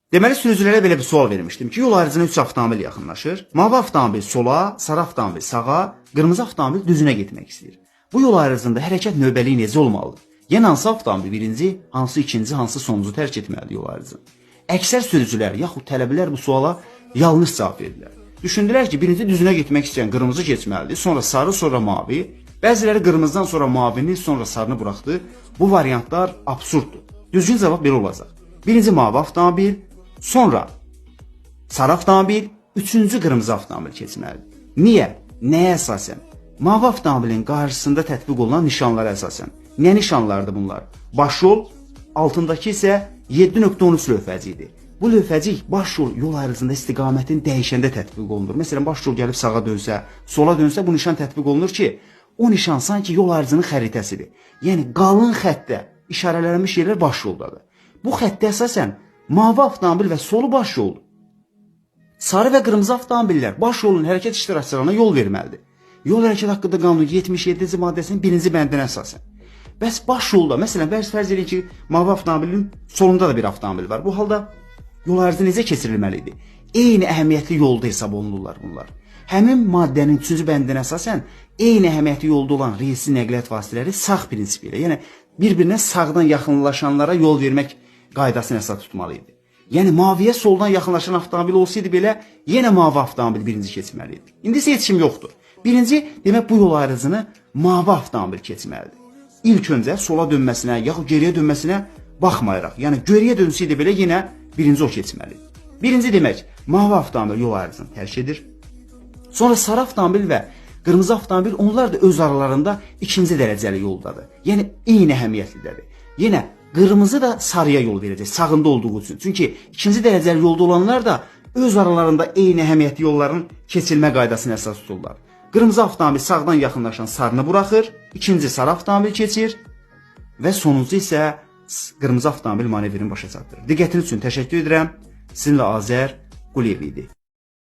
Deməli, sürücülərə belə bir sual vermişdim ki, yol ayrıcına 3 avtomobil yaxınlaşır. Mavi avtomobil sola, sarı avtomobil sağa, qırmızı avtomobil düzünə getmək istəyir. Bu yol ayrıcında hərəkət növbəliyi necə olmalıdır? Yəni, hansı avtomobil birinci, hansı ikinci, hansı sonuncu tərk etməlidir yol ayrıcını? Əksər sürücülər yaxud tələbələr bu suala yanlış cavab verdilər. Düşündülər ki, birinci düzünə getmək istəyən qırmızı keçməlidir, sonra sarı, sonra mavi. Bəziləri qırmızıdan sonra mavini, sonra sarını buraxdı. Bu variantlar absurddur. Düzgün cavab belə olacaq. Birinci mavi avtomobil, sonra sarı avtomobil, üçüncü qırmızı avtomobil keçməlidir. Niyə? Nəyə əsasən? Mavi avtomobilin qarşısında tətbiq olunan nişanlara əsasən. Nə nişanlardır bunlar? Baş yol, altındakı isə 7.13 lövhəcidir. Bu lövhəcik baş yol ayrıcında istiqamətin dəyişəndə tətbiq olunur. Məsələn, baş yol gəlib sağa dönsə, sola dönsə bu nişan tətbiq olunur ki, o nişan sanki yol ayrıcının xəritəsidir. Yəni, qalın xəttdə işarələnmiş yerlər baş yoldadır. Bu xəttə əsasən mavi avtomobil və solu baş yoldur. Sarı və qırmızı avtomobillər baş yolun hərəkət iştirakçılarına yol verməlidir. Yol hərəkət haqqında qanunun 77-ci maddəsinin 1-ci bəndinə əsasən. Bəs baş yolda, məsələn, fərz edin ki, mavi avtomobilin solunda da bir avtomobil var. Bu halda yol ayrıcı necə keçirilməlidir? Eyni əhəmiyyətli yolda hesab olunurlar bunlar. Həmin maddənin 3-cü bəndinə əsasən eyni əhəmiyyətli yolda olan reysli nəqliyyat vasitələri sağ prinsipi ilə, yəni bir-birinə sağdan yaxınlaşanlara yol vermək qaydasını əsas tutmalı idi. Yəni, maviyə soldan yaxınlaşan avtomobil olsaydı belə, yenə mavi avtomobil birinci keçməli idi. İndi isə heç kim yoxdur. Birinci, demək, bu yol ayrıcını mavi avtomobil keçməlidir. İlk öncə sola dönməsinə, yaxud geriyə dönməsinə baxmayaraq, yəni geriyə dönsəydi belə yenə birinci o keçməlidir. Birinci demək, mavi avtomobil yol ayrıcını tərk edir. Sonra sarı avtomobil və qırmızı avtomobil onlar da öz aralarında ikinci dərəcəli yoldadır. Yəni, eyni əhəmiyyətlidir. Yenə qırmızı da sarıya yol verəcək, sağında olduğu üçün. Çünki ikinci dərəcəli yolda olanlar da öz aralarında eyni əhəmiyyətli yolların keçilmə qaydasını əsas tuturlar. Qırmızı avtomobil sağdan yaxınlaşan sarını buraxır, ikinci sarı avtomobil keçir və sonuncu isə qırmızı avtomobil manevrini başa çatdırır. Diqqətiniz üçün təşəkkür edirəm. Sizinlə Azər Quliyev idi.